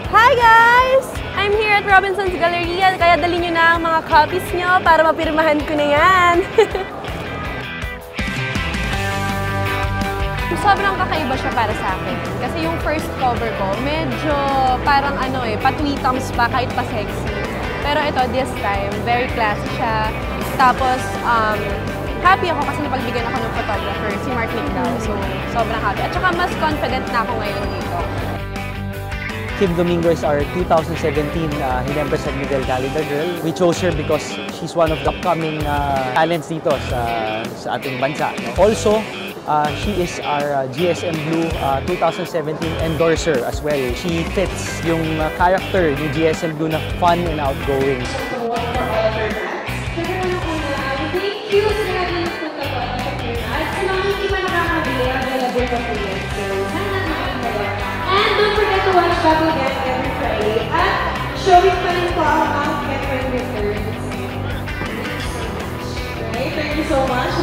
Hi guys! I'm here at Robinson's Galleria, kaya dali nyo na ang mga copies nyo para mapirmahan ko na yan. Sobrang kakaiba siya para sa akin. Kasi yung first cover ko, medyo parang patwitams pa kahit pa sexy. Pero ito, this time, very classy siya. Tapos, happy ako kasi napagbigyan ako ng photographer, si Mark Nicdao. So, sobrang happy. At saka mas confident na ako ngayon dito. Kim Domingo is our 2017 Hinebra San Miguel Calendar Girl. We chose her because she's one of the upcoming talents dito sa ating bansa. Also, she is our GSM Blue 2017 endorser as well. She fits yung character ni GSM Blue na fun and outgoing. Thank you sa naging punta po at Pilipinas. Sa mga hindi pa nakakabili, available pa po yan. So, sana nakakabili. And don't forget to watch Bago Again every Friday. At showing pa rin po ang Get When Returns. Right? Thank you so much.